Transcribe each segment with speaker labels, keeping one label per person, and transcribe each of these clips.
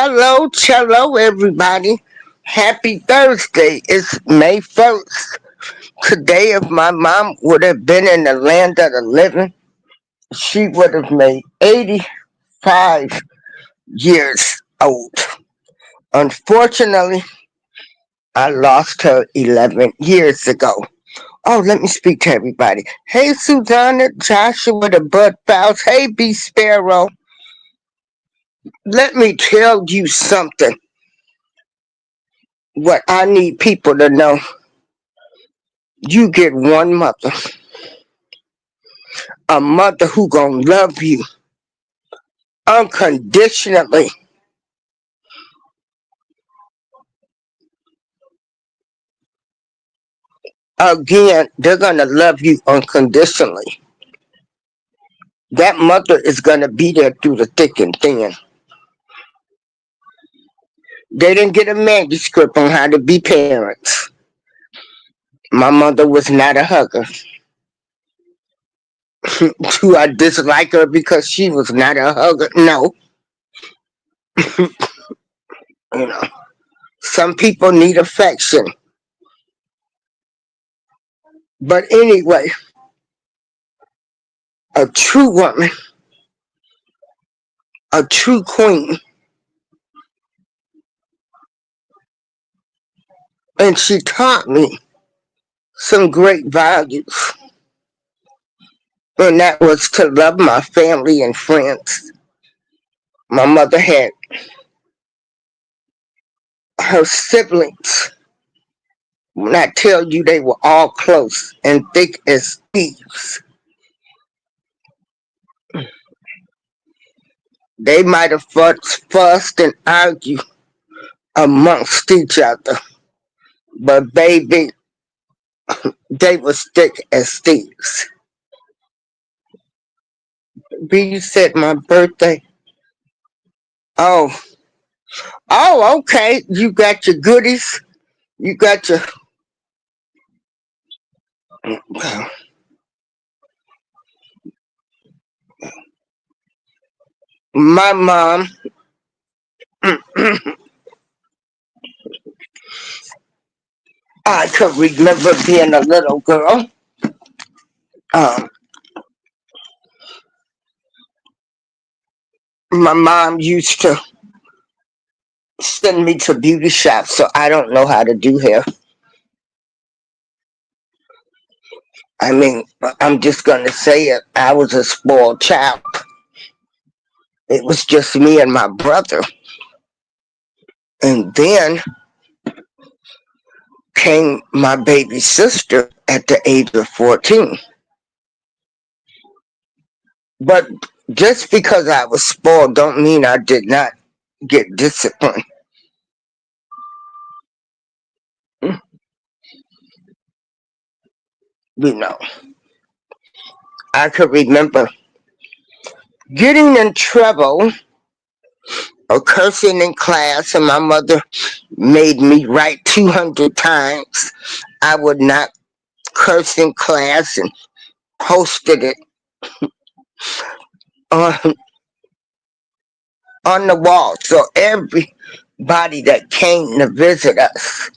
Speaker 1: Hello, cello, everybody. Happy Thursday. It's May 1st. Today, if my mom would have been in the land of the living, she would have made 85 years old. Unfortunately, I lost her 11 years ago. Oh, let me speak to everybody. Hey, Susanna, Joshua, the Bud Fowles. Hey, B Sparrow. Let me tell you something. What I need people to know. You get one mother, a mother who gonna love you unconditionally. Again, they're gonna love you unconditionally. That mother is gonna be there through the thick and thin. They didn't get a manuscript on how to be parents. My mother was not a hugger. Do I dislike her because she was not a hugger? No. You know, some people need affection. But anyway, a true woman, a true queen, and she taught me some great values. And that was to love my family and friends. My mother had her siblings. When I tell you they were all close and thick as thieves, they might have fussed and argued amongst each other. But baby, they was thick as thieves. B, you said my birthday. Oh, oh, okay. You got your goodies. You got your. My mom. I could remember being a little girl. Um, my mom used to send me to beauty shops, so I don't know how to do hair. I mean, I'm just gonna say it. I was a spoiled child. It was just me and my brother. And then came my baby sister at the age of 14. But just because I was spoiled don't mean I did not get disciplined. You know, I could remember getting in trouble or cursing in class, and my mother made me write 200 times. I would not curse in class and posted it on, on the wall. So everybody that came to visit us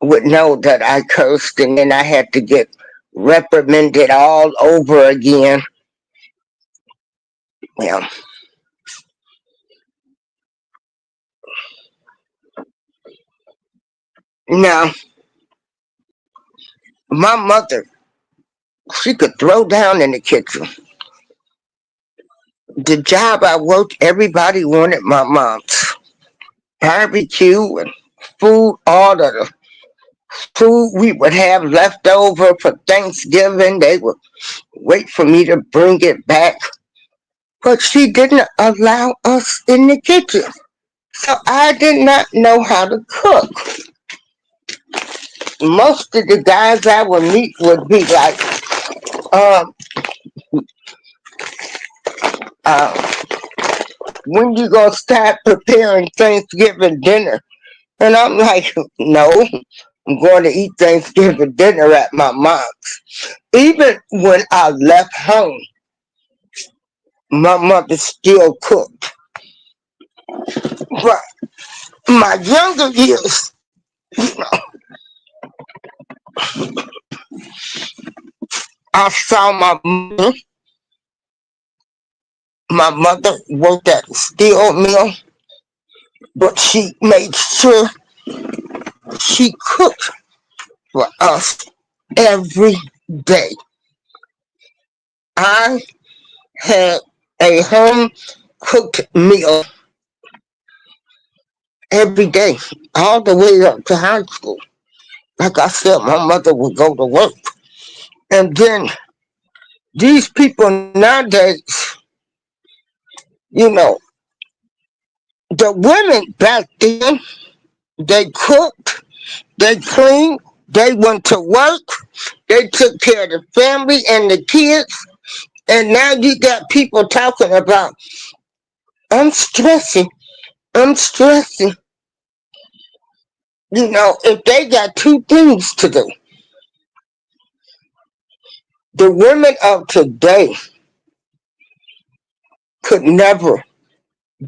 Speaker 1: would know that I cursed, and then I had to get reprimanded all over again. Well, now, my mother, she could throw down in the kitchen. The job I worked, everybody wanted my mom's barbecue and food, all of the food we would have left over for Thanksgiving. They would wait for me to bring it back. But she didn't allow us in the kitchen. So I did not know how to cook. Most of the guys I would meet would be like, um, uh, when you gonna start preparing Thanksgiving dinner? And I'm like, no, I'm going to eat Thanksgiving dinner at my mom's. Even when I left home, my mother still cooked. But my younger years, I saw my mother worked at the steel mill, but she made sure she cooked for us every day. I had a home cooked meal every day, all the way up to high school. Like I said, my mother would go to work. And then these people nowadays, you know, the women back then, they cooked, they cleaned, they went to work, they took care of the family and the kids. And now you got people talking about, I'm stressing, I'm stressing. You know, if they got two things to do, the women of today could never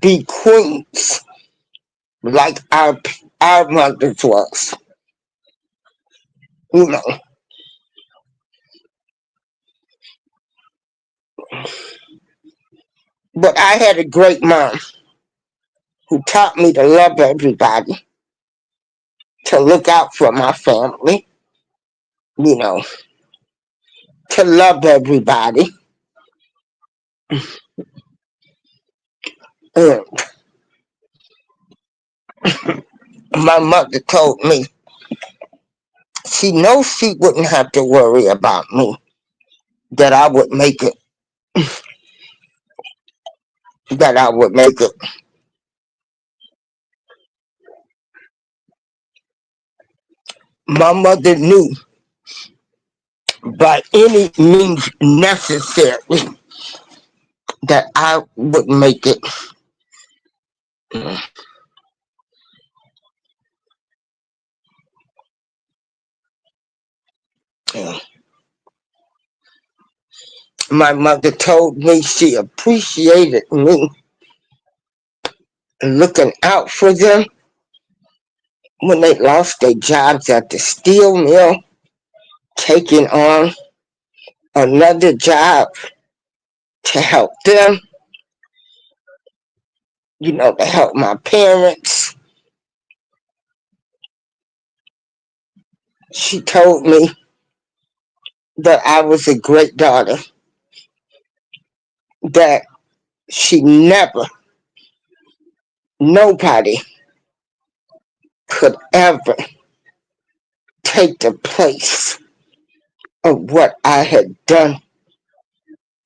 Speaker 1: be queens like our mothers was. You know, but I had a great mom who taught me to love everybody, to look out for my family, you know, to love everybody. And my mother told me she knows she wouldn't have to worry about me, that I would make it, that I would make it. My mother knew by any means necessary that I would make it. My mother told me she appreciated me looking out for them when they lost their jobs at the steel mill, taking on another job to help them, you know, to help my parents. She told me that I was a great daughter, that she never, nobody could ever take the place of what I had done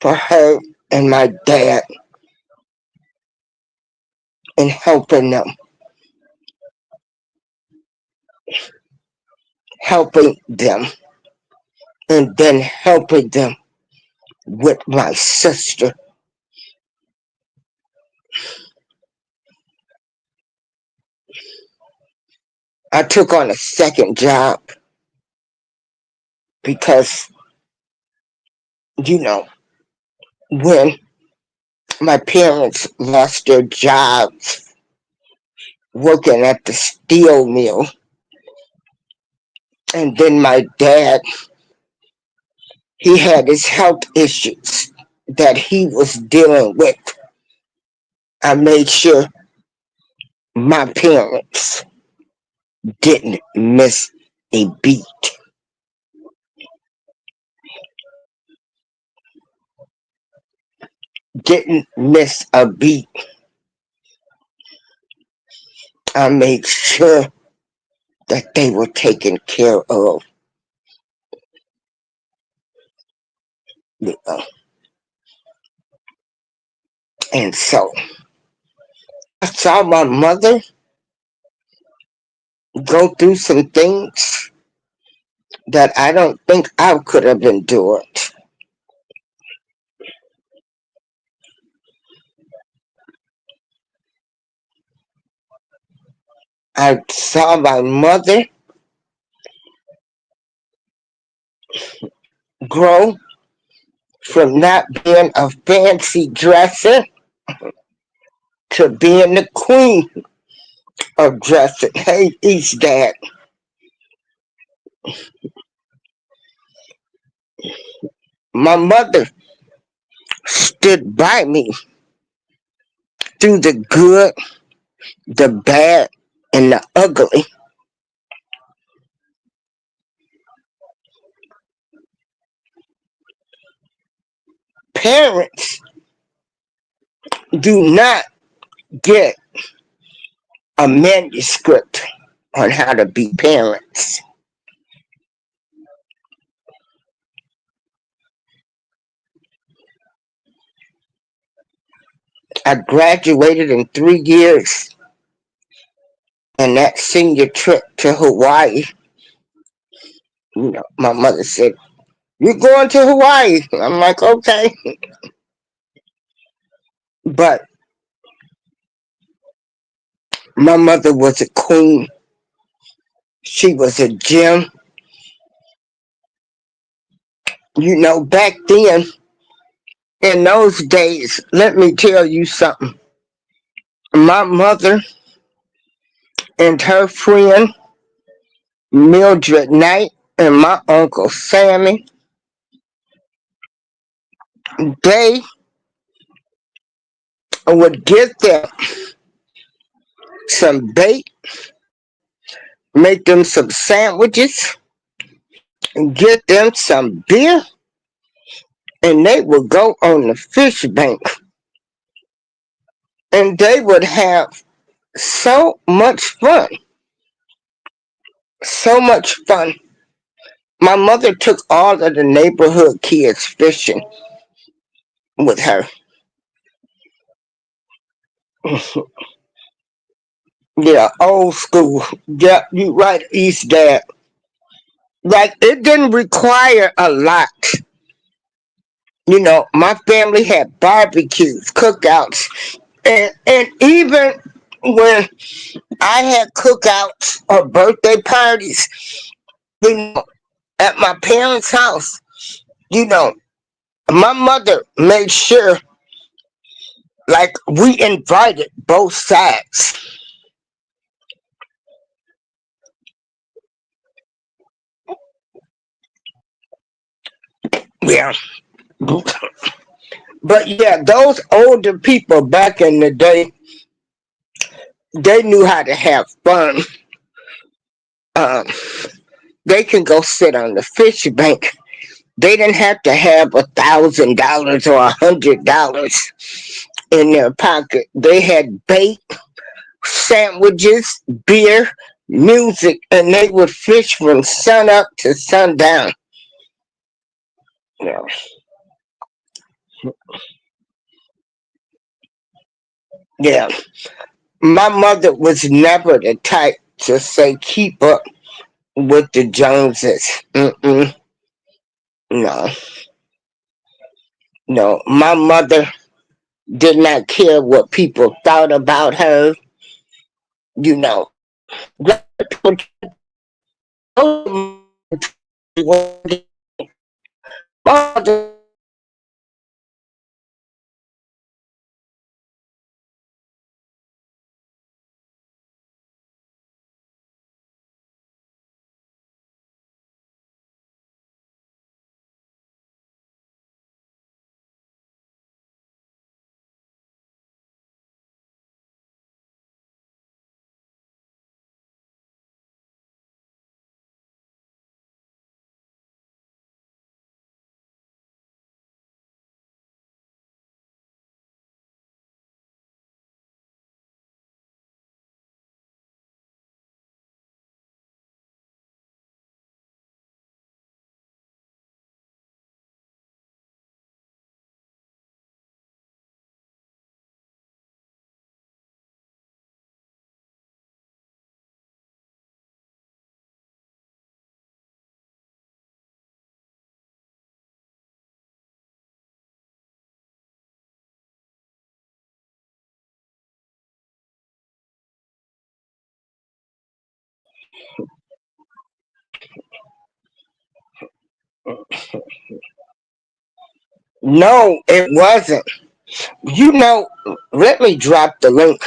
Speaker 1: for her and my dad in helping them, helping them. and then helping them with my sister. I took on a second job because, you know, when my parents lost their jobs working at the steel mill, and then my dad, he had his health issues that he was dealing with. I made sure my parents didn't miss a beat. Didn't miss a beat. I made sure that they were taken care of. You know. And so I saw my mother go through some things that I don't think I could have endured. I saw my mother grow from not being a fancy dresser to being the queen of dressing. Hey, East Dad. My mother stood by me through the good, the bad, and the ugly. Parents do not get a manuscript on how to be parents. I graduated in 3 years, and that senior trip to Hawaii, my mother said, "You're going to Hawaii." I'm like, okay. But my mother was a queen. She was a gem. Back then, in those days, let me tell you something. My mother and her friend, Mildred Knight, and my uncle Sammy, they would get them some bait, make them some sandwiches, and get them some beer, and they would go on the fish bank, and they would have so much fun. So much fun. My mother took all of the neighborhood kids fishing with her. Yeah, old school. Yeah, you right, East Dad. Like, it didn't require a lot. My family had barbecues, cookouts, and even when I had cookouts or birthday parties, you know, at my parents' house, you know, my mother made sure like we invited both sides. Yeah. But yeah, those older people back in the day, they knew how to have fun. Um, they can go sit on the fish bank. They didn't have to have $1,000 or $100 in their pocket. They had bait, sandwiches, beer, music, and they would fish from sun up to sundown. Yeah. Yeah. My mother was never the type to say keep up with the Joneses. Mm-mm. No, no. My mother did not care what people thought about her. You know, a lot of people told my mother no, it wasn't. You know, let me drop the link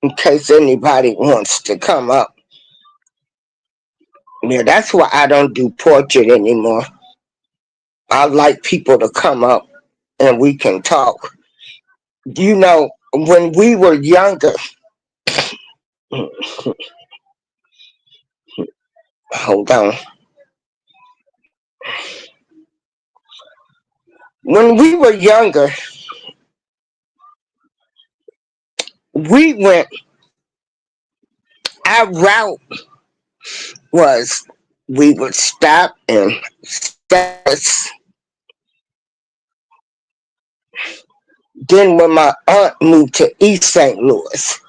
Speaker 1: in case anybody wants to come up. Yeah, that's why I don't do portrait anymore. I like people to come up and we can talk. You know, when we were younger, hold on. When we were younger, we went, our route was we would stop in Status. Then when my aunt moved to East St. Louis,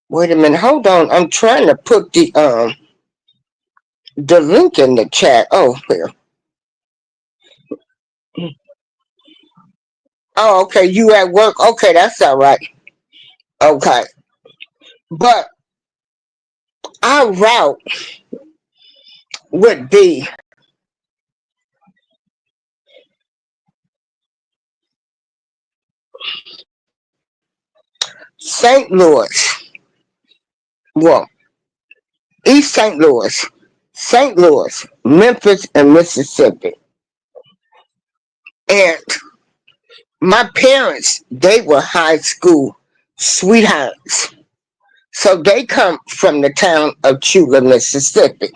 Speaker 1: wait a minute, hold on. I'm trying to put the link in the chat. Oh, here. Oh, okay. You at work? Okay, that's all right. Okay, but our route would be St. Louis. Well, East St. Louis, Memphis, and Mississippi. And my parents, they were high school sweethearts. So they come from the town of Chula, Mississippi.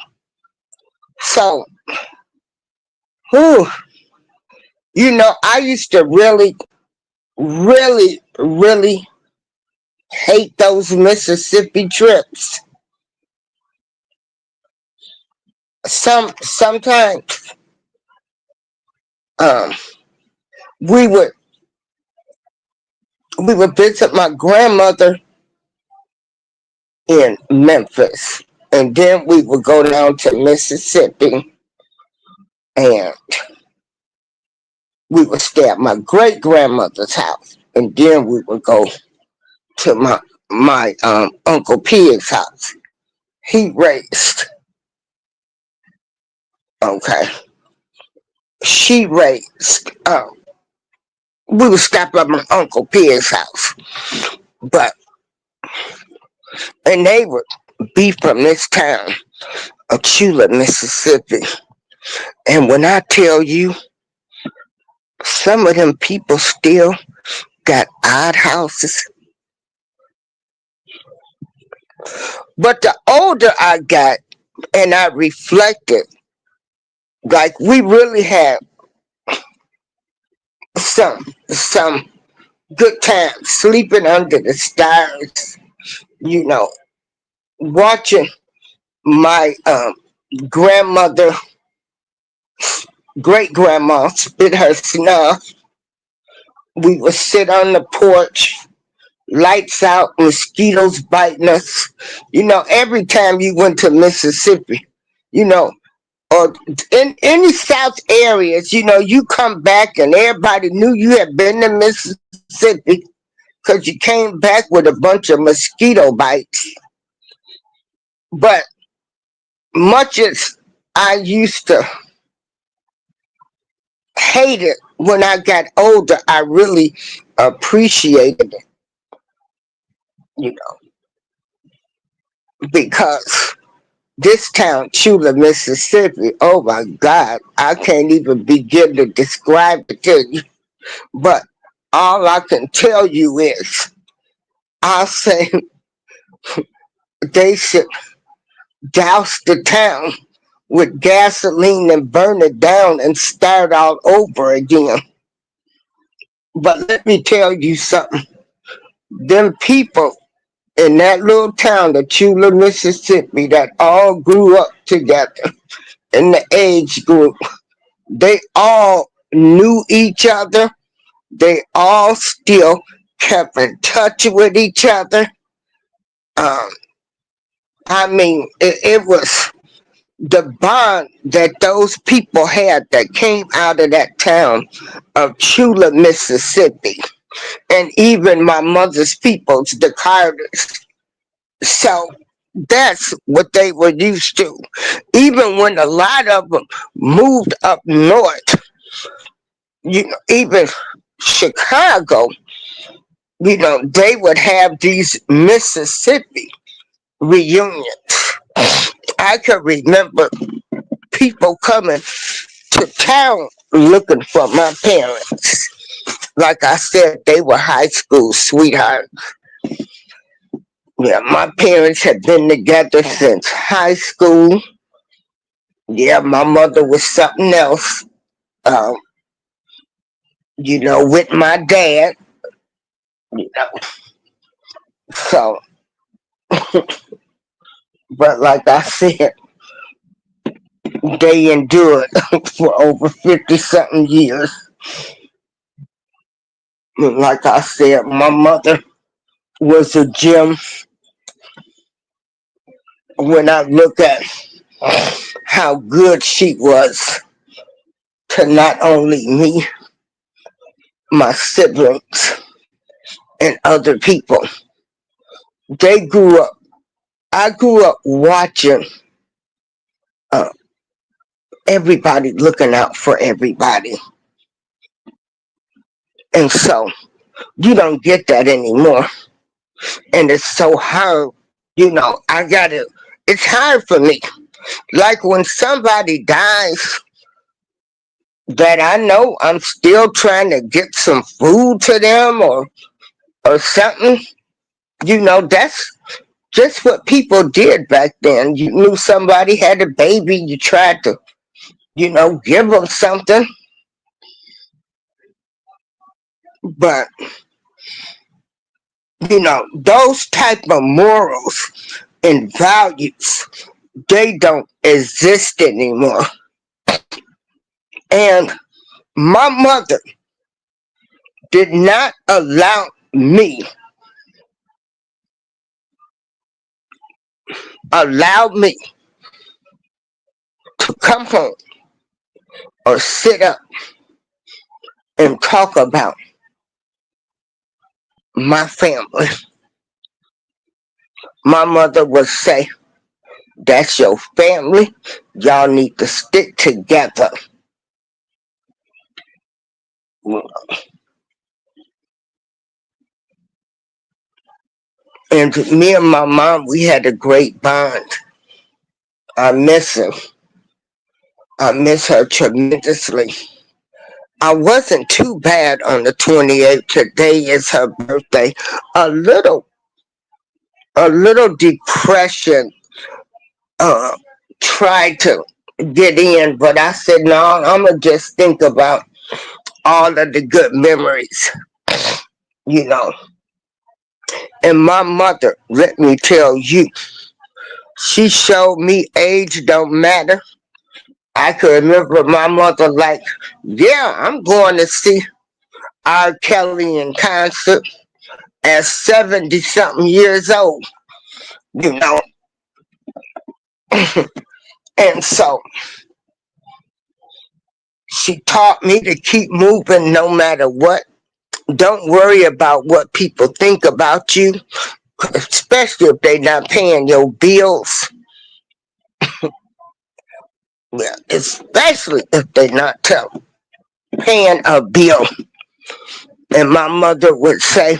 Speaker 1: So, whew, you know, I used to really, really, really hate those Mississippi trips. Sometimes um, we would we would visit my grandmother in Memphis, and then we would go down to Mississippi, and we would stay at my great grandmother's house, and then we would go to my Uncle Pig's house. He raised, okay, she raised. We would stop at my Uncle Pig's house, but and they would be from this town of Chula, Mississippi. And when I tell you, some of them people still got odd houses. But the older I got and I reflected, like we really had some good times sleeping under the stars, you know, watching my grandmother, great grandma spit her snuff. We would sit on the porch, lights out, mosquitoes biting us. You know, every time you went to Mississippi, you know, or in any South areas, you come back and everybody knew you had been to Mississippi because you came back with a bunch of mosquito bites. But much as I used to hate it when I got older, I really appreciated it, you know, because this town, Chula, Mississippi, oh my God, I can't even begin to describe it to you. But all I can tell you is, I say they should douse the town with gasoline and burn it down and start all over again. But let me tell you something. Them people in that little town of Chula, Mississippi, that all grew up together in the age group, they all knew each other. They all still kept in touch with each other. Um, I mean, it was the bond that those people had that came out of that town of Chula, Mississippi, and even my mother's peoples, the Carters. So that's what they were used to. Even when a lot of them moved up north, even Chicago, they would have these Mississippi reunions. I can remember people coming to town looking for my parents. Like I said, they were high school sweethearts. Yeah, my parents had been together since high school. Yeah, my mother was something else. Um, with my dad. You know, so, but like I said, they endured for over 50 something years. Like I said, my mother was a gem. When I look at how good she was to not only me, my siblings, and other people, they grew up. I grew up watching uh, everybody looking out for everybody. And so you don't get that anymore. And it's so hard. It's hard for me. Like when somebody dies that I know I'm still trying to get some food to them or something, that's just what people did back then. You knew somebody had a baby, you tried to, give them something. But, those type of morals and values, they don't exist anymore. And my mother did not allow me to come home or sit up and talk about my family. My mother would say, that's your family. Y'all need to stick together. And me and my mom, we had a great bond. I miss her. I miss her tremendously. I wasn't too bad on the 28th. Today is her birthday. A little, a little depression uh, tried to get in, but I said, no, I'm going to just think about all of the good memories, you know. And my mother, let me tell you, she showed me age don't matter. I could remember my mother like, yeah, I'm going to see R. Kelly in concert at 70 something years old, you know. And so She taught me to keep moving no matter what. Don't worry about what people think about you, especially if they're not paying your bills. Well, especially if they're not paying a bill. And my mother would say,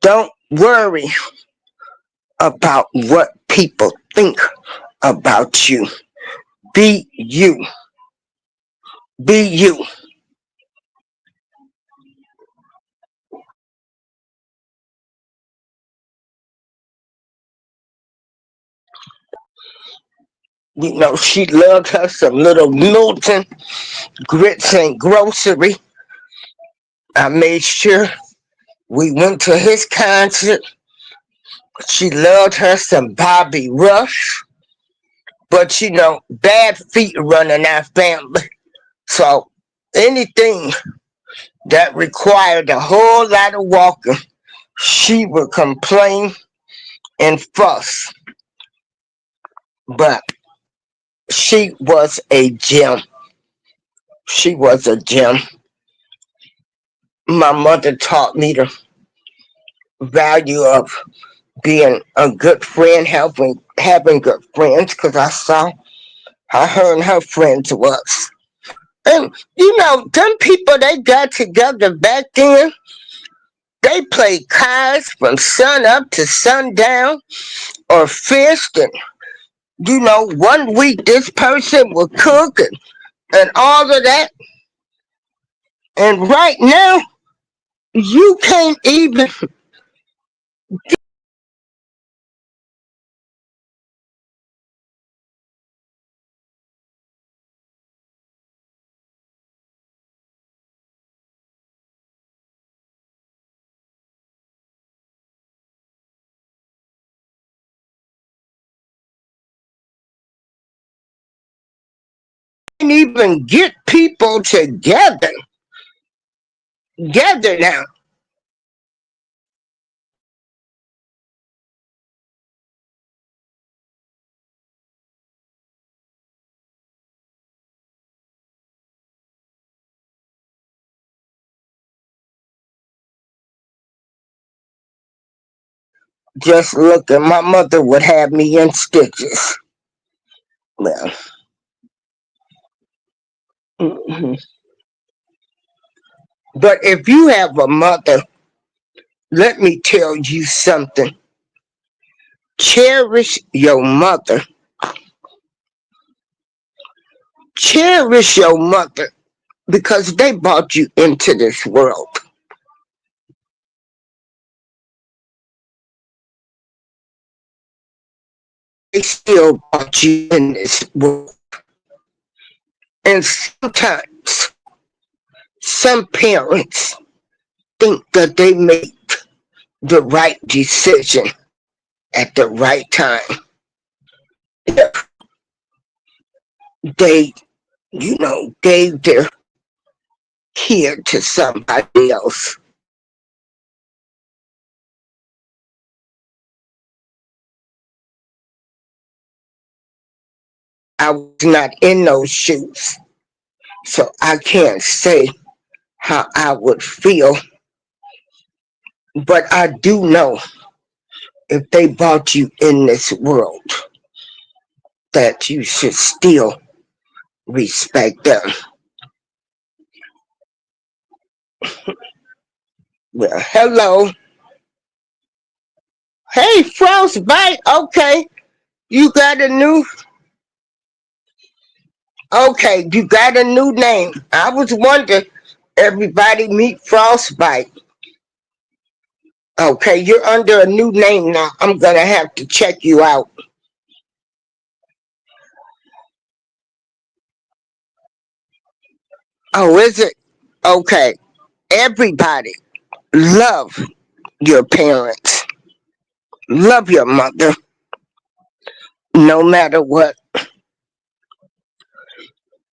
Speaker 1: don't worry about what people think about you. Be you. Be you. You know, she loved her some little Milton grits and grocery. I made sure we went to his concert. She loved her some Bobby Rush. But you know, bad feet run in our family. So anything that required a whole lot of walking, she would complain and fuss. But she was a gem. She was a gem. My mother taught me the value of being a good friend, having good friends, because I saw how her and her friends was. And you know, them people they got together back then, they played cards from sun up to sundown or fished, and you know, one week this person would cook and all of that. And right now, you can't even get people together now. Just look at my mother would have me in stitches. Well, mhm. But if you have a mother, let me tell you something. Cherish your mother. Cherish your mother because they brought you into this world. They still brought you in this world. And sometimes some parents think that they made the right decision at the right time. If they, you know, gave their kid to somebody else. I was not in those shoes, so I can't say how I would feel. But I do know if they brought you in this world, that you should still respect them. Well, hello. Hey, Frostbite. Okay, you got a new. Okay, you got a new name. I was wondering. Everybody meet Frostbite. Okay, you're under a new name now. I'm gonna have to check you out. Oh, is it? Okay. Everybody love your parents. Love your mother. No matter what.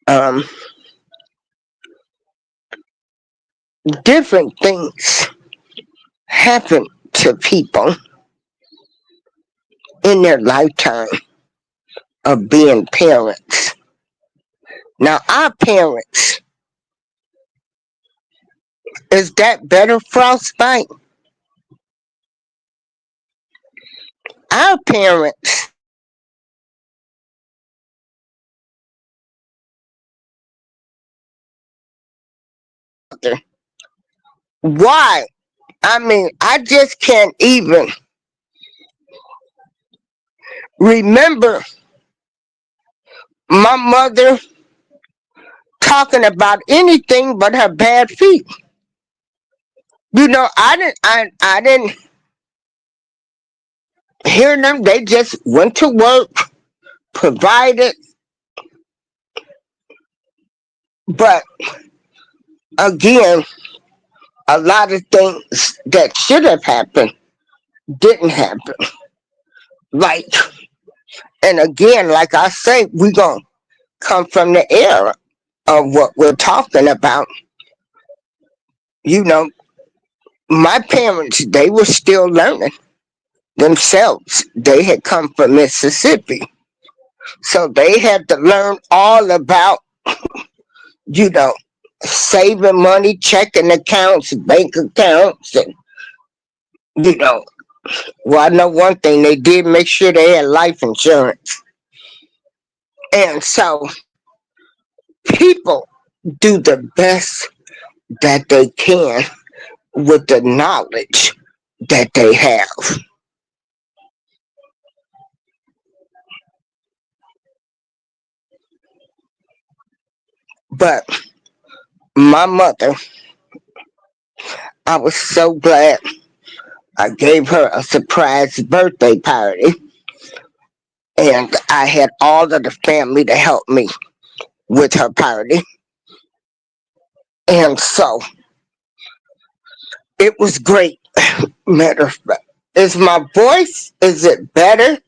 Speaker 1: Um, different things happen to people in their lifetime of being parents. Now, our parents, is that better frostbite? Our parents, why? I mean, I just can't even remember my mother talking about anything but her bad feet. I didn't hear them. They just went to work, provided, but again, a lot of things that should have happened didn't happen. Like, and again, like I say, we gonna come from the era of what we're talking about. You know, my parents, they were still learning themselves. They had come from Mississippi. So they had to learn all about, you know, saving money, checking accounts, bank accounts, and, you know, well, I know one thing, they did make sure they had life insurance. And so people do the best that they can with the knowledge that they have. But my mother, I was so glad I gave her a surprise birthday party, and I had all of the family to help me with her party. And so it was great. Matter of fact, is my voice, is it better?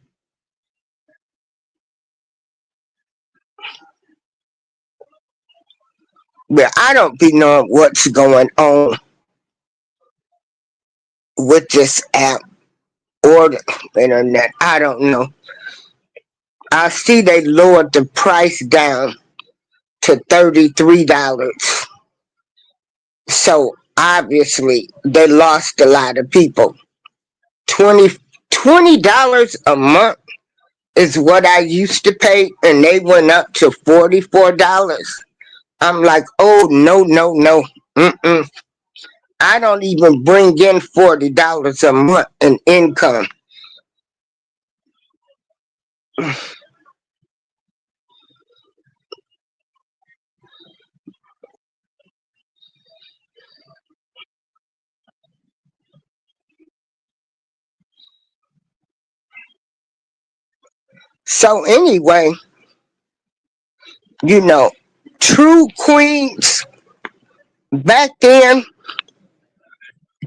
Speaker 1: Well, I don't be knowing what's going on with this app or the internet. I don't know. I see they lowered the price down to $33. So obviously they lost a lot of people. 20 $20 a month is what I used to pay, and they went up to $44. I'm like, oh no, no, no. Mm-mm. I don't even bring in $40 a month in income. So anyway, you know, true queens back then,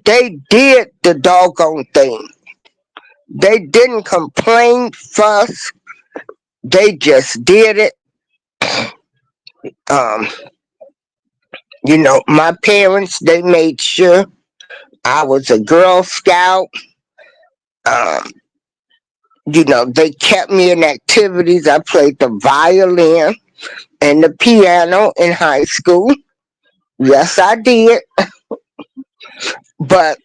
Speaker 1: they did the doggone thing. They didn't complain, fuss. They just did it. Um, my parents, they made sure I was a Girl Scout. Um, they kept me in activities. I played the violin and the piano in high school. Yes, I did. But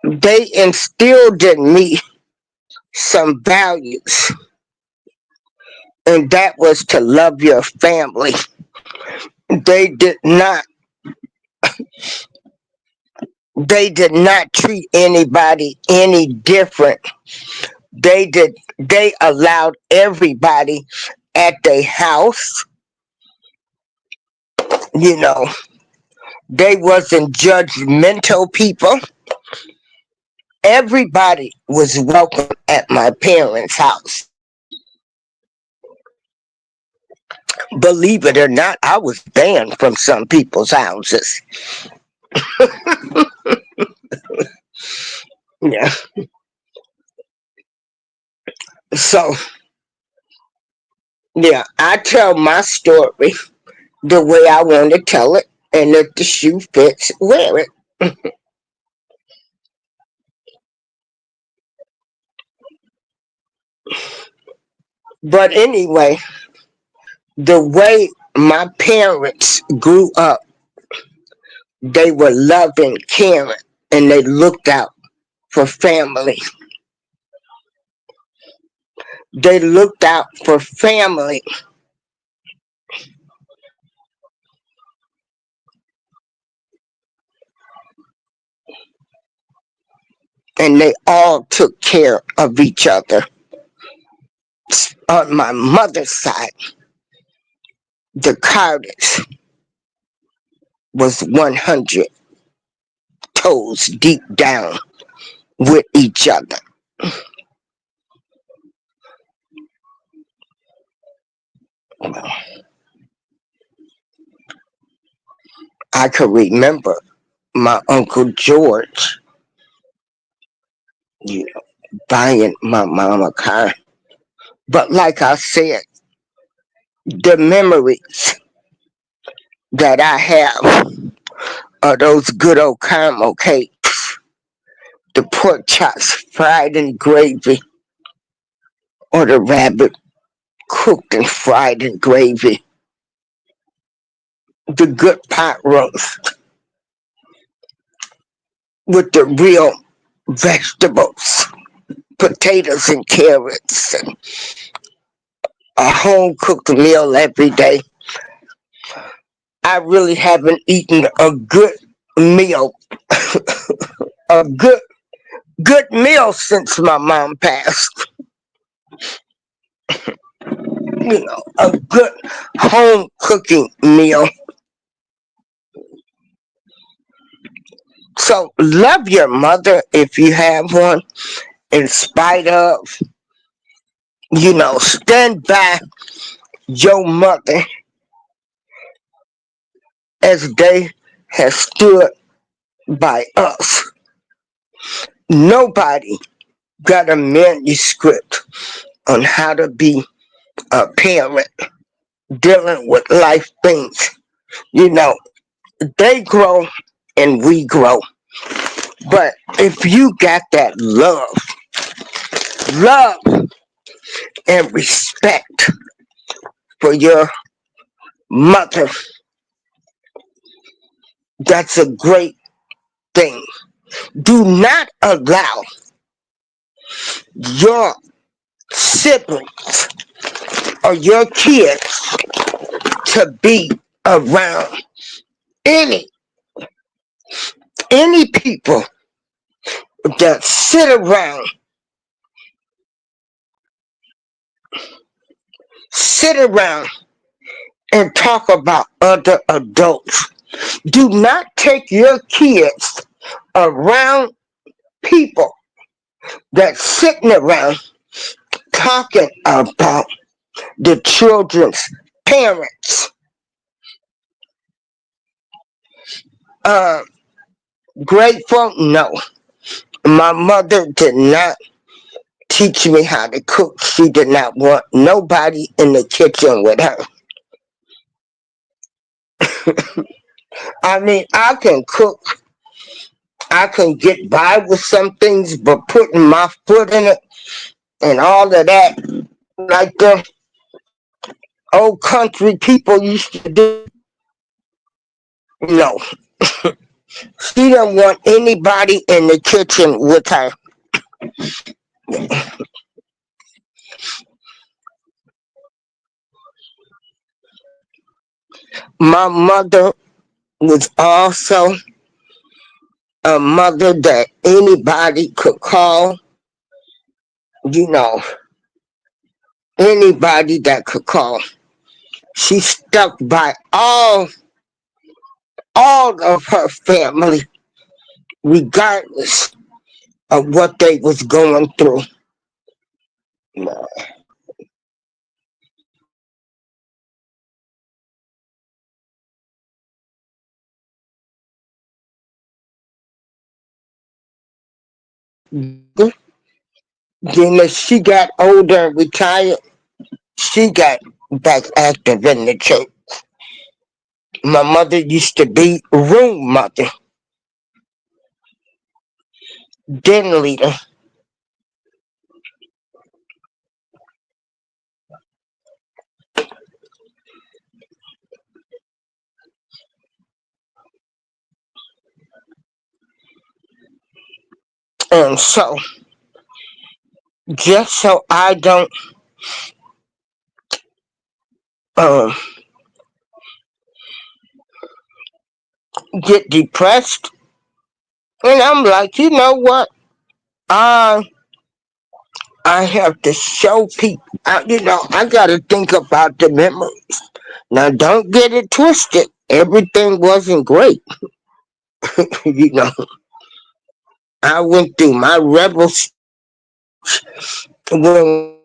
Speaker 1: they instilled in me some values, and that was to love your family. They did not they did not treat anybody any different. They allowed everybody at their house, you know, they wasn't judgmental people. Everybody was welcome at my parents' house. Believe it or not, I was banned from some people's houses. Yeah. So, yeah, I tell my story the way I want to tell it, and if the shoe fits, wear it. But anyway, the way my parents grew up, they were loving, caring, and they looked out for family. They looked out for family, and they all took care of each other. On my mother's side, the Carters was 100 toes deep down with each other. I could remember my Uncle George, you know, buying my mom a car. But like I said, the memories that I have of those good old caramel cakes, the pork chops fried in gravy, or the rabbit cooked and fried in gravy, the good pot roast with the real vegetables, potatoes and carrots, and a home cooked meal every day. I really haven't eaten a good meal, a good meal since my mom passed. You know, a good home cooking meal. So love your mother if you have one, in spite of, stand by your mother as they have stood by us. Nobody got a manuscript on how to be a parent dealing with life things. You know, they grow and we grow. But if you got that love and respect for your mother, that's a great thing. Do not allow your siblings or your kids to be around any people that sit around and talk about other adults. Do not take your kids around people that's sitting around talking about the children's parents. Uh, Grateful? No. My mother did not teach me how to cook. She did not want nobody in the kitchen with her. I mean, I can cook, I can get by with some things, but putting my foot in it and all of that, like the old country people used to do, no. She didn't want anybody in the kitchen with her. My mother was also a mother that anybody could call, you know, anybody that could call. She stuck by all of her family, regardless of what they was going through. Then as she got older and retired, she got back active in the church. My mother used to be room mother, den leader. And so, just so I don't um, get depressed, and I'm like, you know what? I I have to show people. I gotta think about the memories. Now, don't get it twisted. Everything wasn't great. you know, I went through my rebel stage when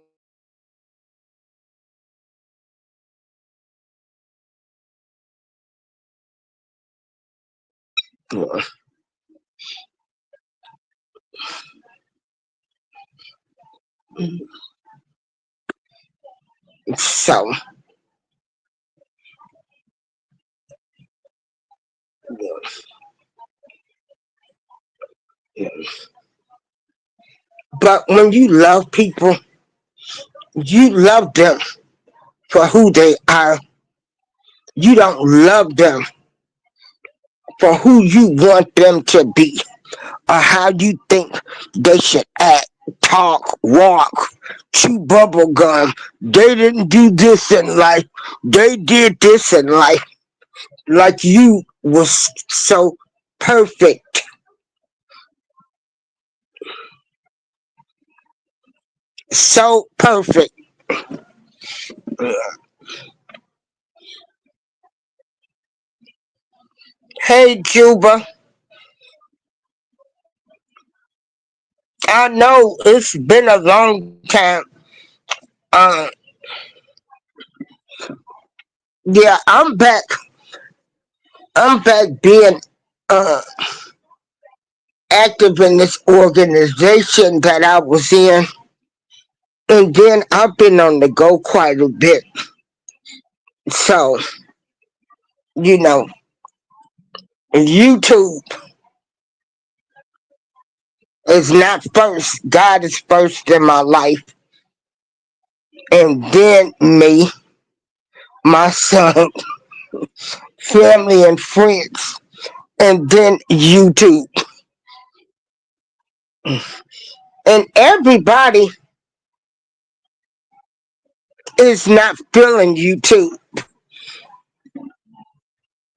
Speaker 1: we was so. But when you love people, you love them for who they are. You don't love them for who you want them to be or how you think they should act, talk, walk, chew bubble gum. They didn't do this in life. They did this in life. Like you was so perfect. So perfect. Hey, Juba. I know it's been a long time. Uh, yeah, I'm back. I'm back being uh, active in this organization that I was in. And then I've been on the go quite a bit. So, you know, YouTube is not first. God is first in my life. And then me, my son, family, and friends. And then YouTube. And everybody is not feeling YouTube.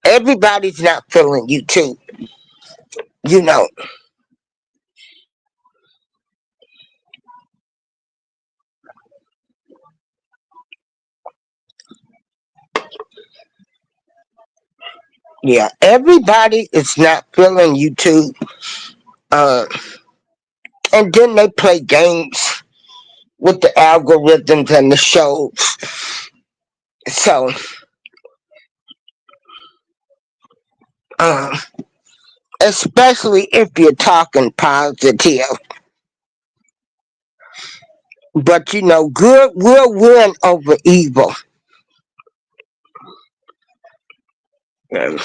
Speaker 1: Everybody's not feeling YouTube. You know, yeah, everybody is not feeling YouTube. Uh, and then they play games with the algorithms and the shows. So, uh, especially if you're talking positive. But good will win over evil. Um,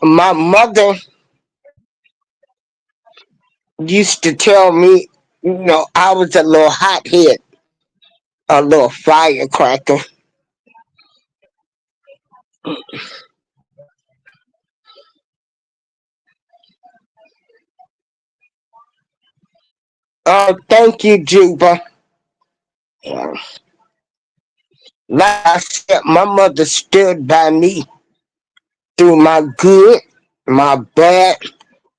Speaker 1: My mother used to tell me, I was a little hothead, a little firecracker. Oh, thank you, Juba. Yeah. Like I said, my mother stood by me through my good, my bad,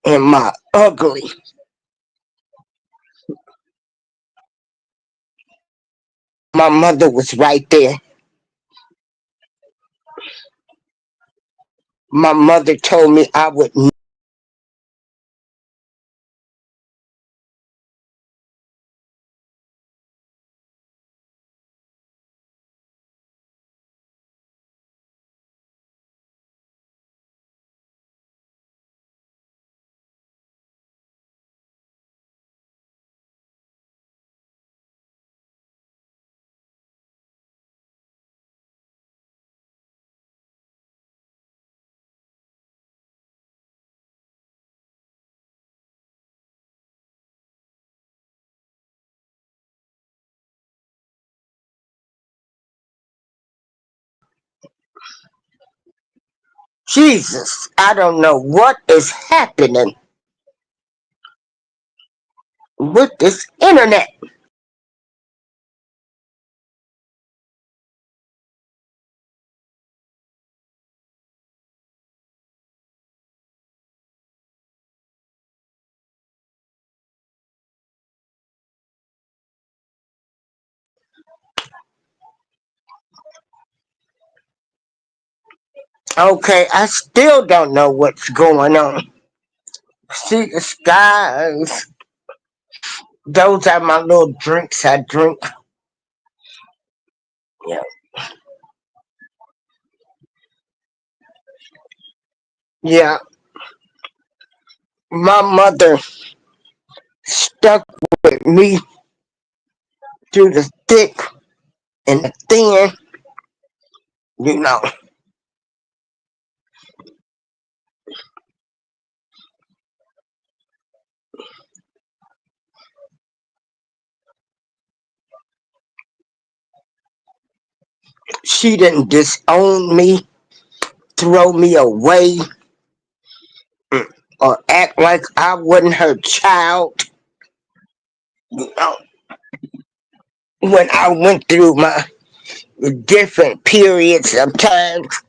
Speaker 1: and my ugly. My mother was right there. My mother told me I would Jesus, I don't know what is happening with this internet. Okay, I still don't know what's going on. See the skies. Those are my little drinks I drink. Yeah. Yeah. My mother stuck with me through the thick and the thin, you know. She didn't disown me, throw me away, or act like I wasn't her child. You know, when I went through my different periods of times,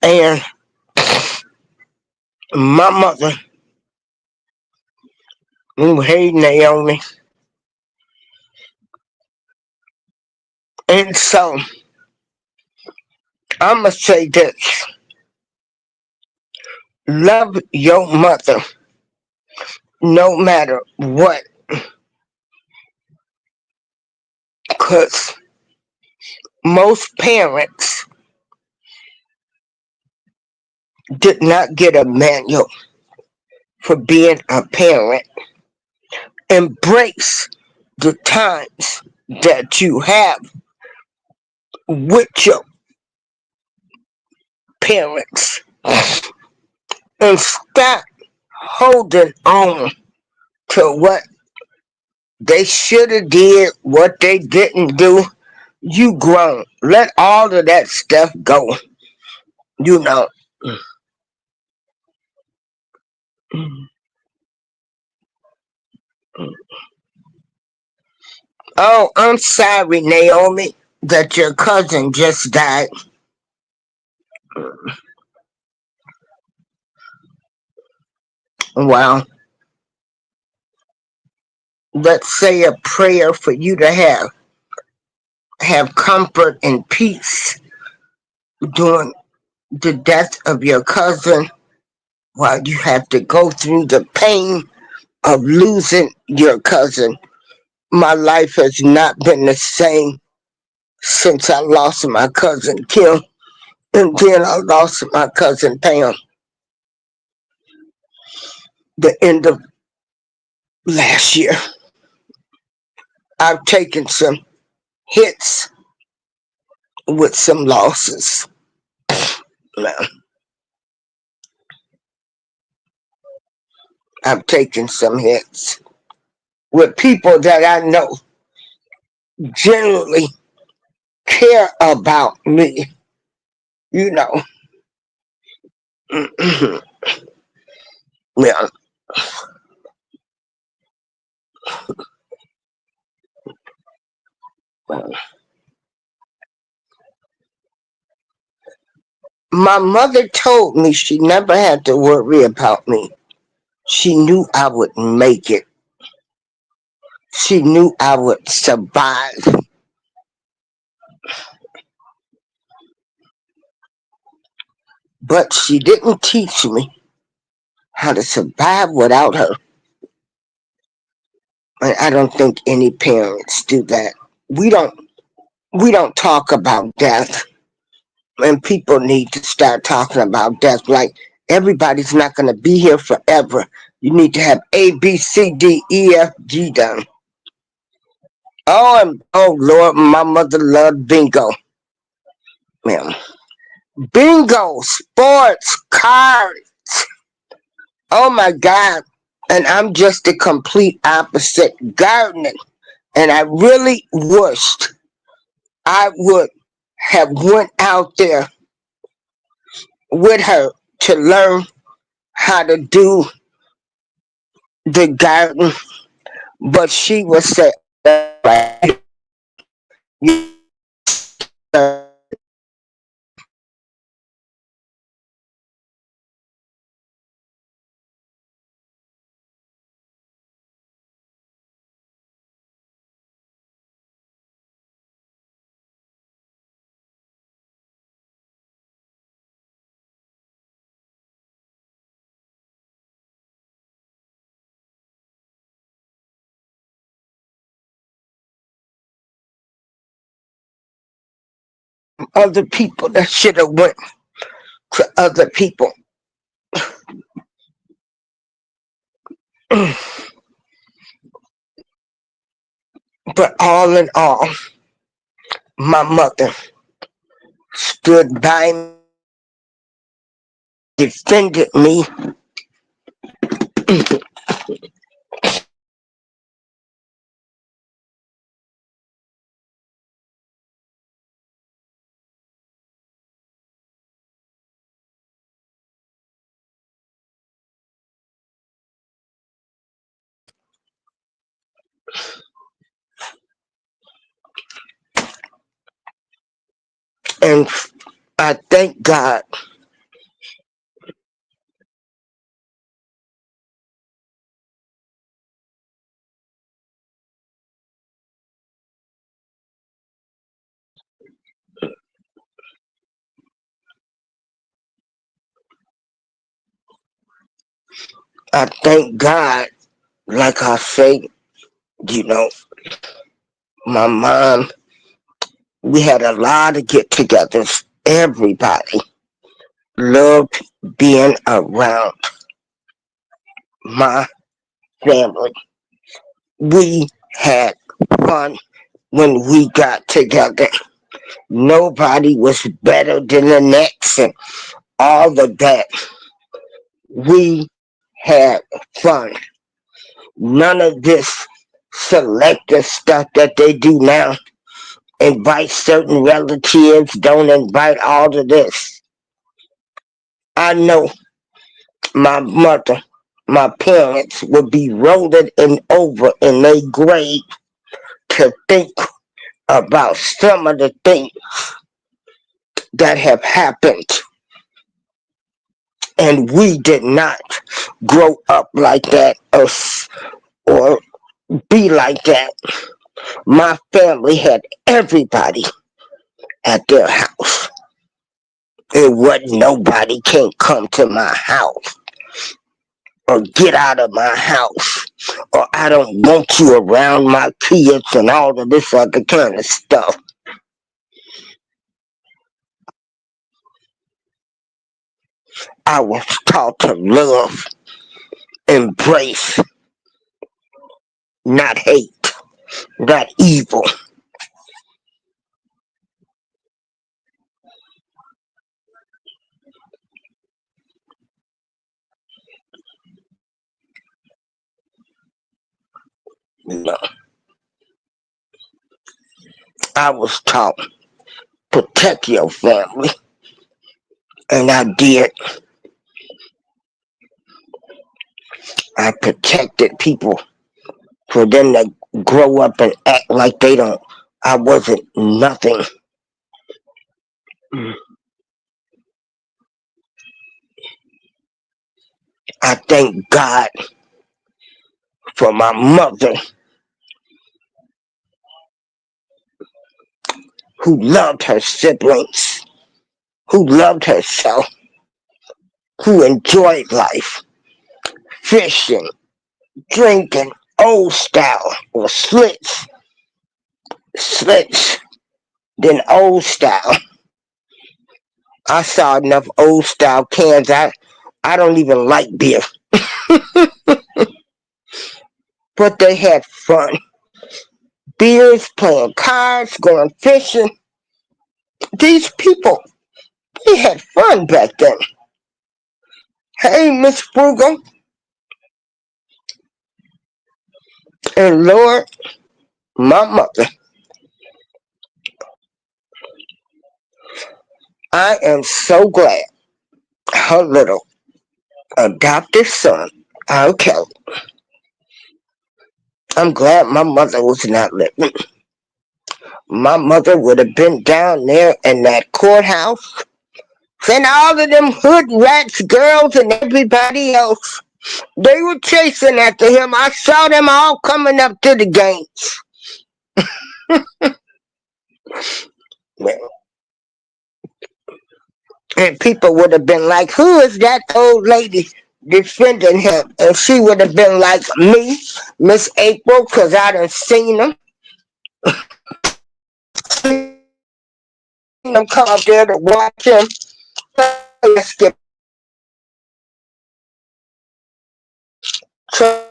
Speaker 1: and my mother, hey Naomi, and so I'ma say this: love your mother, no matter what, cause most parents did not get a manual for being a parent. Embrace the times that you have with your parents and stop holding on to what they should have did, what they didn't do. You grown. Let all of that stuff go. You know. Oh, I'm sorry, Naomi, that your cousin just died. Well, let's say a prayer for you to have comfort and peace during the death of your cousin while you have to go through the pain of losing your cousin. My life has not been the same since I lost my cousin Kim, and then I lost my cousin Pam the end of last year. I've taken some hits with some losses. I've taken some hits with people that I know generally care about me, you know. Yeah. My mother told me she never had to worry about me. She knew I would make it. She knew I would survive. But she didn't teach me how to survive without her. And I don't think any parents do that. We don't we don't talk about death, and people need to start talking about death. Like, everybody's not going to be here forever. You need to have A, B, C, D, E, F, G done. Oh Lord, my mother loved bingo. Man. Bingo, sports, cars. Oh my God. And I'm just the complete opposite, gardening. And I really wished I would have went out there with her to learn how to do the garden. But she would say, other people that should have went to other people. But all in all, my mother stood by me, defended me, and I thank God. I thank God, like I say, you know, my mom, we had a lot of get togethers. Everybody loved being around my family. We had fun when we got together. Nobody was better than the next and all of that. We had fun. None of this selective stuff that they do now. Invite certain relatives, don't invite all of this. I know my mother, my parents would be rolling and over in their grave to think about some of the things that have happened. And we did not grow up like that or be like that. My family had everybody at their house. It wasn't nobody can't come to my house or get out of my house or I don't want you around my kids and all of this other kind of stuff. I was taught to love, embrace, not hate, not evil. You know, I was taught protect your family, and I did. I protected people for them to grow up and act like they don't. I wasn't nothing. I thank God for my mother who loved her siblings, who loved herself, who enjoyed life, fishing, drinking, old style, or slits, then old style. I saw enough old style cans. I don't even like beer, but they had fun. beers, playing cards, going fishing. These people, they had fun back then. Hey, Miss Frugal and Lord, my mother. I am so glad her little adopted son, okay, I'm glad my mother was not living. My mother would have been down there in that courthouse, and all of them hood rats, girls, and everybody else. They were chasing after him. I saw them all coming up to the gates. And people would have been like, who is that old lady defending him? And she would have been like, me, Miss April, because I done seen them. Seen them come up there to watch him. Skip. So,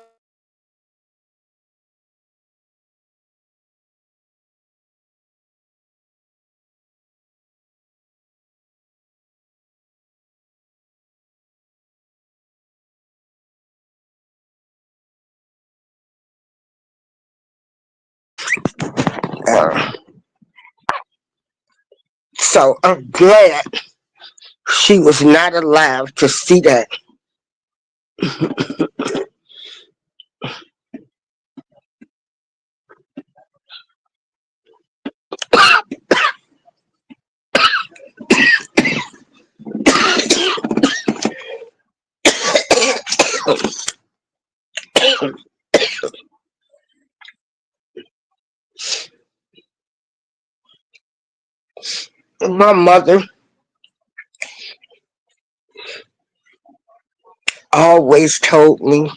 Speaker 1: uh, so I'm glad she was not alive to see that. My mother always told me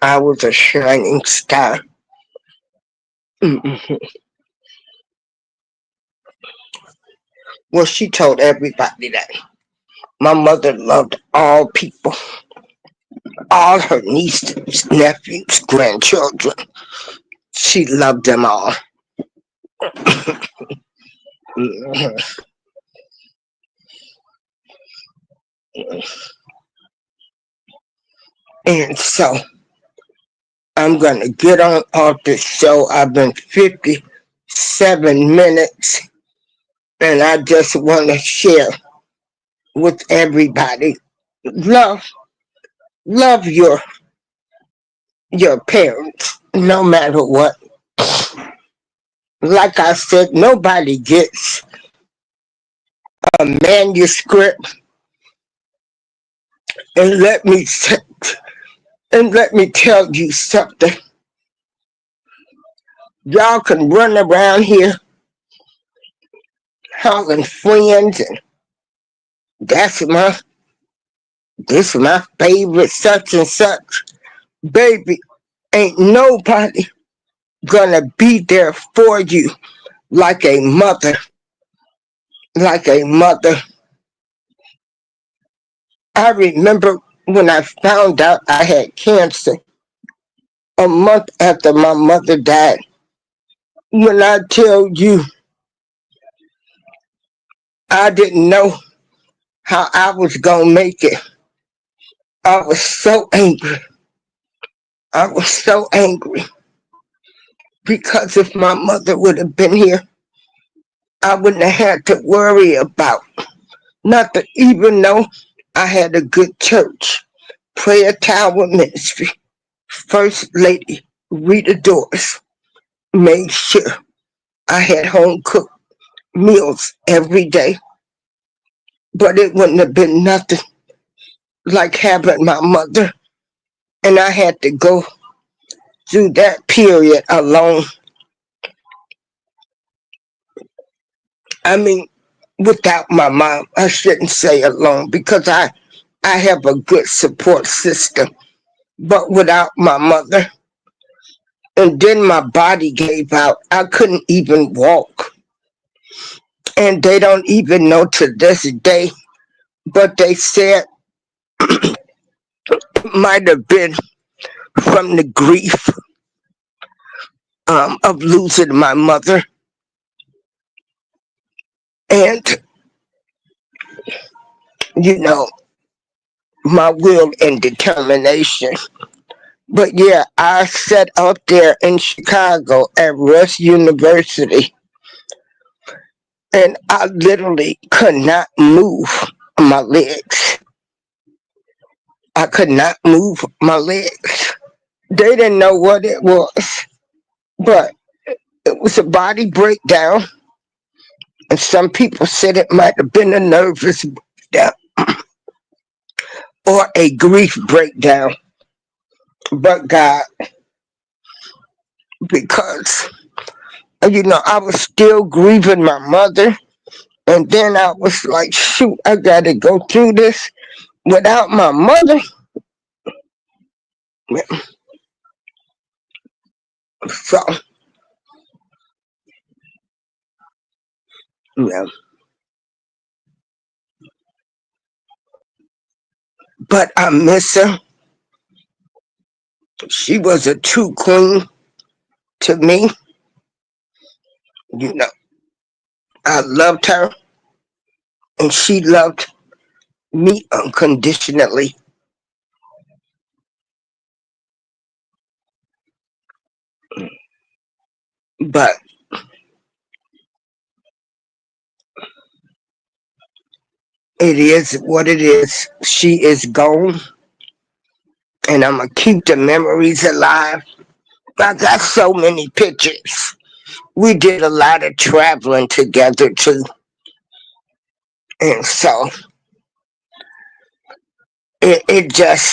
Speaker 1: I was a shining star. Well, she told everybody that. My mother loved all people, all her nieces, nephews, grandchildren. She loved them all. And so I'm going to get on off the show. I've been 57 minutes, and I just want to share with everybody. Love, love your parents, no matter what. Like I said, nobody gets a manuscript, and let me tell you something. Y'all can run around here hollering friends and that's my favorite such and such. Baby, ain't nobody gonna be there for you like a mother. Like a mother. I remember when I found out I had cancer a month after my mother died. When I tell you I didn't know how I was gonna make it, I was so angry. I was so angry because if my mother would have been here, I wouldn't have had to worry about nothing, even though I had a good church, prayer tower ministry. First Lady Rita Doris made sure I had home cooked meals every day, but it wouldn't have been nothing like having my mother, and I had to go through that period alone. I mean, without my mom, I shouldn't say alone because I have a good support system, but without my mother, and then my body gave out. I couldn't even walk, and they don't even know to this day, but they said it might have been from the grief of losing my mother and, you know, my will and determination. But yeah, I sat up there in Chicago at Rush University and I literally could not move my legs. I could not move my legs. They didn't know what it was, but it was a body breakdown. And some people said it might have been a nervous breakdown or a grief breakdown. But God, because, I was still grieving my mother. And then I was like, shoot, I got to go through this without my mother. So, yeah. But I miss her. She was a true queen to me. You know, I loved her and she loved me unconditionally. But it is what it is. She is gone and I'm going to keep the memories alive. I got so many pictures. We did a lot of traveling together too. And so it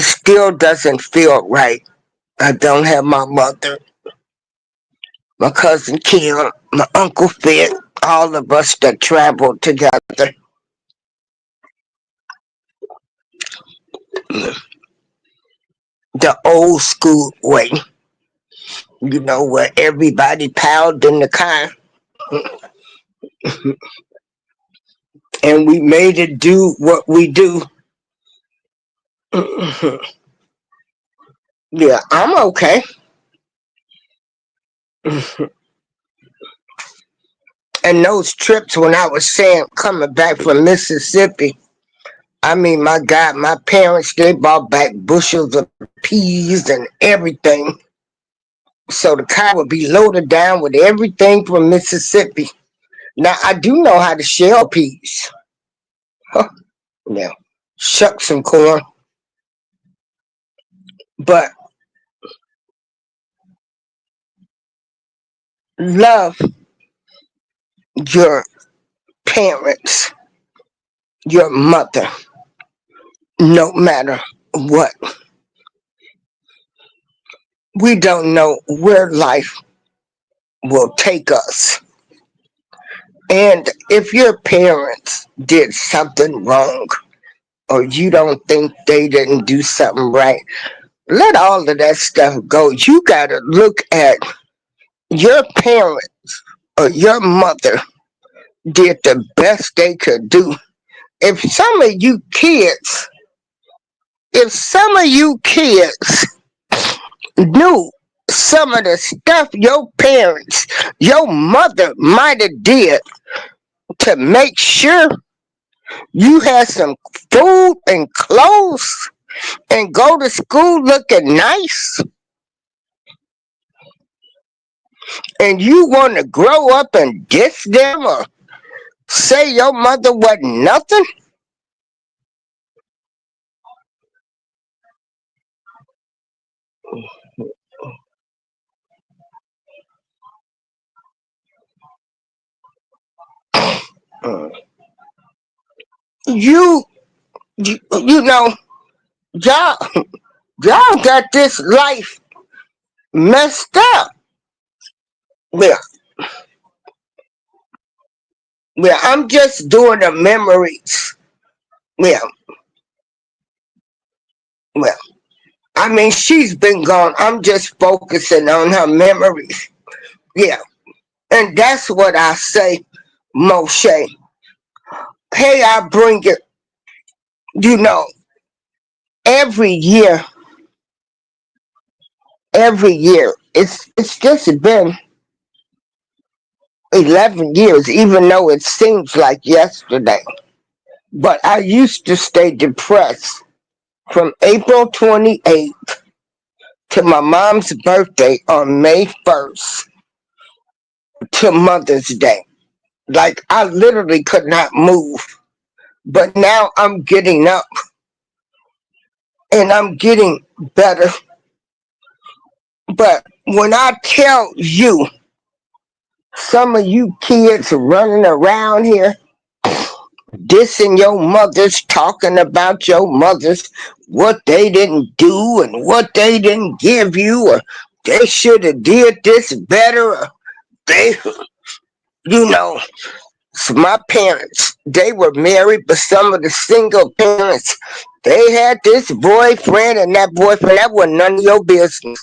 Speaker 1: still doesn't feel right. I don't have my mother, my cousin Kim, my uncle Finn, all of us that traveled together. The old school way, where everybody piled in the car and we made it do what we do. Yeah, I'm okay. And those trips when I was saying coming back from Mississippi, I mean, my God, my parents, they brought back bushels of peas and everything. So the car would be loaded down with everything from Mississippi. Now, I do know how to shell peas. Huh, yeah, shuck some corn. But love your parents, your mother, no matter what. We don't know where life will take us. And if your parents did something wrong, or you don't think they didn't do something right, let all of that stuff go. You got to look at your parent or your mother did the best they could do. If some of you kids, if some of you kids knew some of the stuff your parents, your mother might have did to make sure you had some food and clothes and go to school looking nice, and you want to grow up and diss them or say your mother wasn't nothing, you you know y'all y'all got this life messed up. Well, I'm just doing the memories. Well, well, I mean, she's been gone. I'm just focusing on her memories. Yeah, and that's what I say, Moshe. Hey, I bring it. You know, every year every year. It's just been 11 years, even though it seems like yesterday. But I used to stay depressed from April 28th to my mom's birthday on May 1st to Mother's Day. Like, I literally could not move. But now I'm getting up and I'm getting better. But when I tell you, some of you kids running around here dissing your mothers, talking about your mothers, what they didn't do and what they didn't give you, or they should have did this better, or they, you know, so my parents, they were married, but some of the single parents, they had this boyfriend, and that boyfriend, that wasn't none of your business.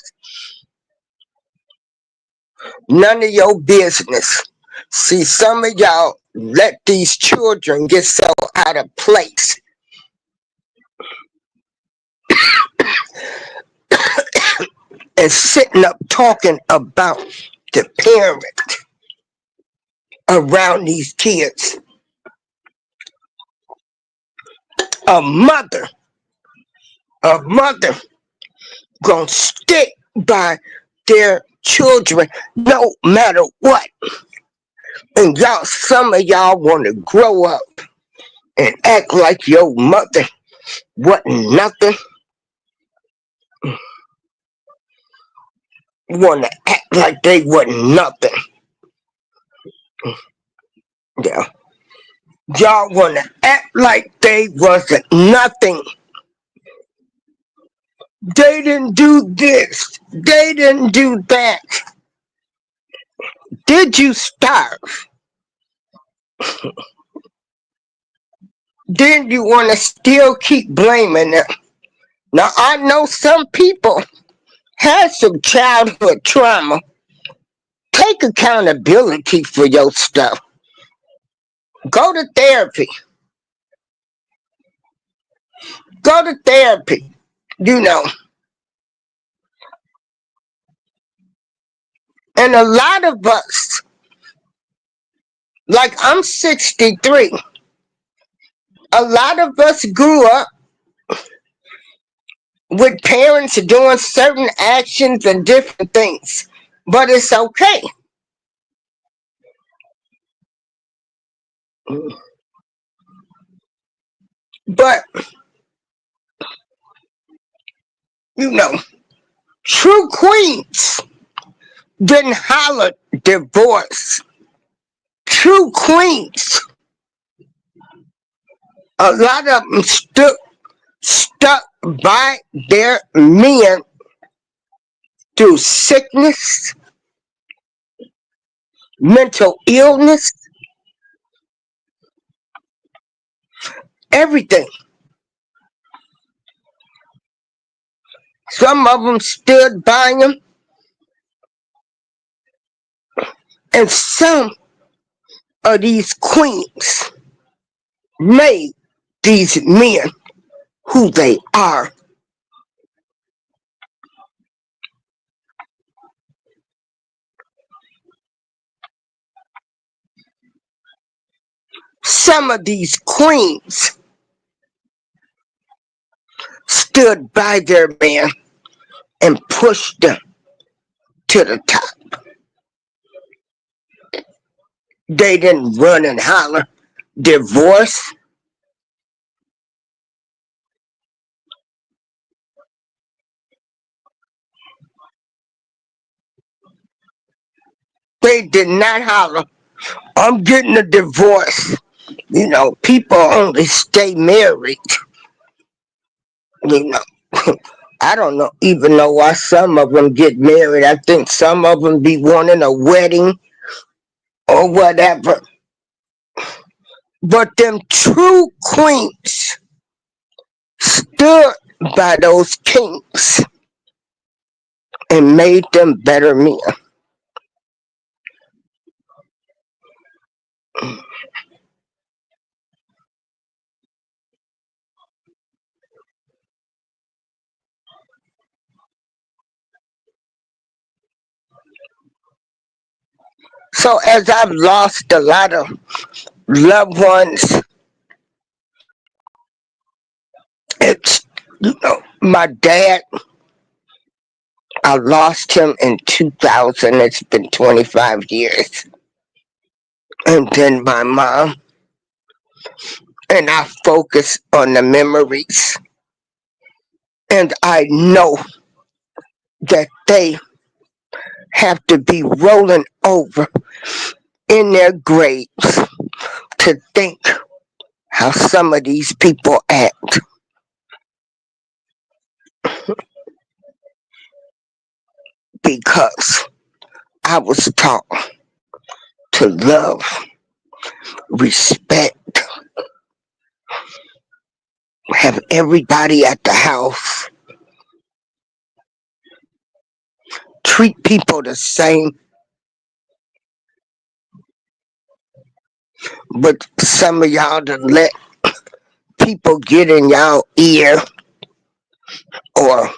Speaker 1: None of your business. See, some of y'all let these children get so out of place and sitting up talking about the parent around these kids. A mother, a mother gonna stick by their children no matter what. And y'all, some of y'all want to grow up and act like your mother wasn't nothing. Want to act like they wasn't nothing. Yeah. Y'all want to act like they wasn't nothing. They didn't do this. They didn't do that. Did you starve? Then you want to still keep blaming them. Now, I know some people had some childhood trauma. Take accountability for your stuff. Go to therapy. Go to therapy. You know, and a lot of us, like I'm 63, a lot of us grew up with parents doing certain actions and different things. But it's okay. But, you know, true queens didn't holler divorce. True queens, a lot of them stuck by their men through sickness, mental illness, everything. Some of them stood by them, and some of these queens made these men who they are. Some of these queens stood by their man and pushed them to the top. They didn't run and holler divorce. They did not holler, I'm getting a divorce. You know, people only stay married. You know, I don't know even know why some of them get married. I think some of them be wanting a wedding or whatever. But them true queens stood by those kings and made them better men. So as I've lost a lot of loved ones, it's, my dad, I lost him in 2000. It's been 25 years. And then my mom, and I focus on the memories. And I know that they have to be rolling over in their graves to think how some of these people act, because I was taught to love, respect, have everybody at the house, treat people the same. But some of y'all to let people get in y'all ear, or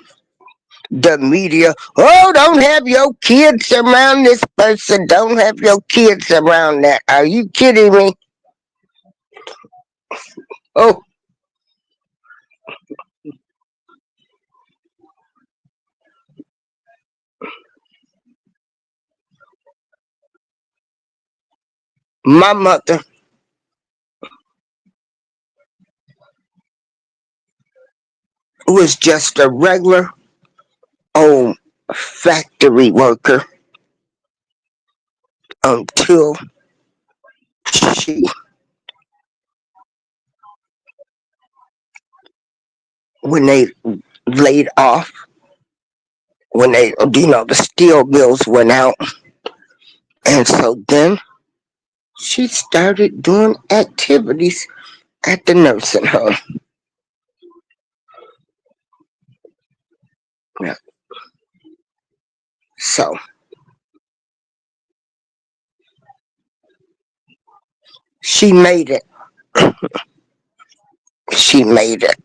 Speaker 1: the media. Oh, don't have your kids around this person. Don't have your kids around that. Are you kidding me? Oh, my mother was just a regular old factory worker until she, when they laid off, when they, the steel mills went out. And so then she started doing activities at the nursing home. Yeah. So she made it. She made it.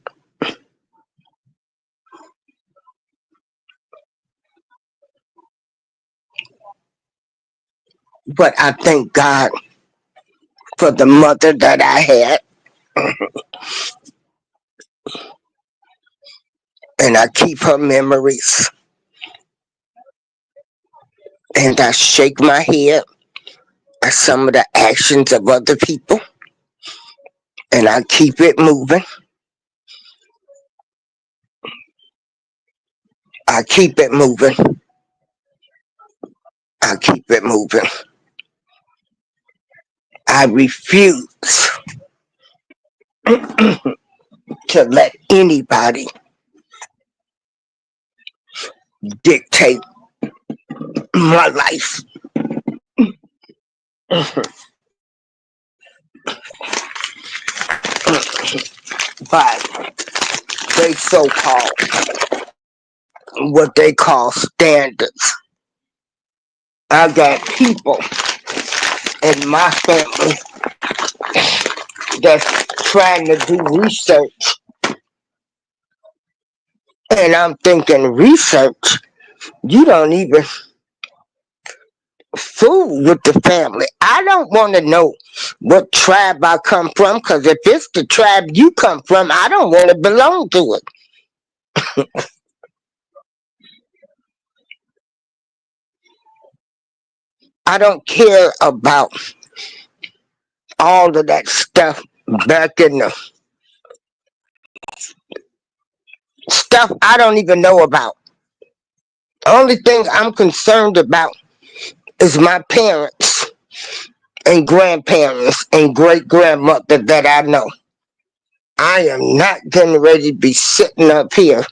Speaker 1: But I thank God for the mother that I had. And I keep her memories. And I shake my head at some of the actions of other people. And I keep it moving. I keep it moving. I keep it moving. I refuse to let anybody dictate my life. But they so called what they call standards. I got people in my family that's trying to do research. And I'm thinking, research? You don't even fool with the family. I don't want to know what tribe I come from, because if it's the tribe you come from, I don't want to belong to it. I don't care about all of that stuff back in the stuff I don't even know about. Only thing I'm concerned about is my parents and grandparents and great grandmother that I know. I am not getting ready to be sitting up here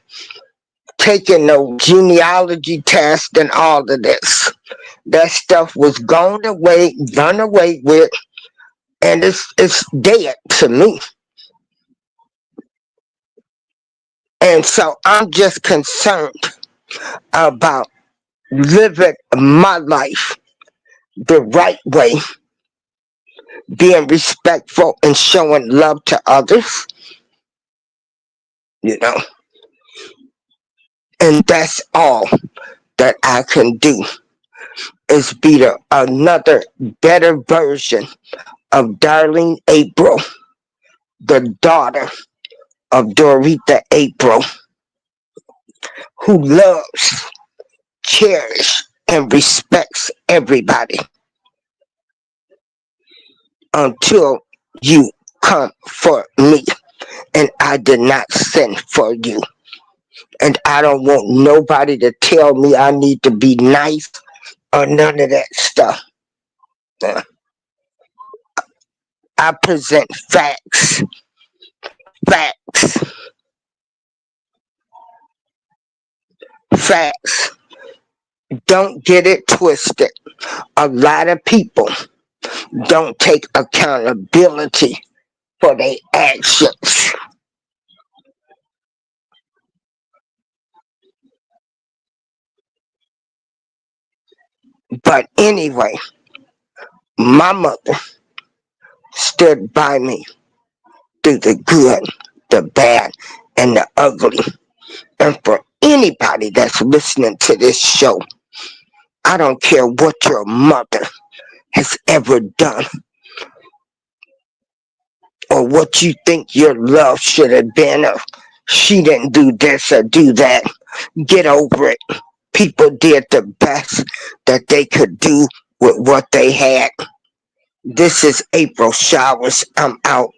Speaker 1: taking no genealogy test and all of this. That stuff was gone away, done away with, and it's dead to me. And so I'm just concerned about living my life the right way, being respectful and showing love to others, you know, and that's all that I can do. is be another better version of Darlene April, the daughter of Doretha April, who loves, cherishes, and respects everybody until you come for me. And I did not send for you. And I don't want nobody to tell me I need to be nice or none of that stuff. Uh, I present facts. Facts. Facts. Don't get it twisted. A lot of people don't take accountability for their actions. But anyway, my mother stood by me through the good, the bad, and the ugly. And for anybody that's listening to this show, I don't care what your mother has ever done or what you think your love should have been, or she didn't do this or do that. Get over it. People did the best that they could do with what they had. This is April Showers. I'm out.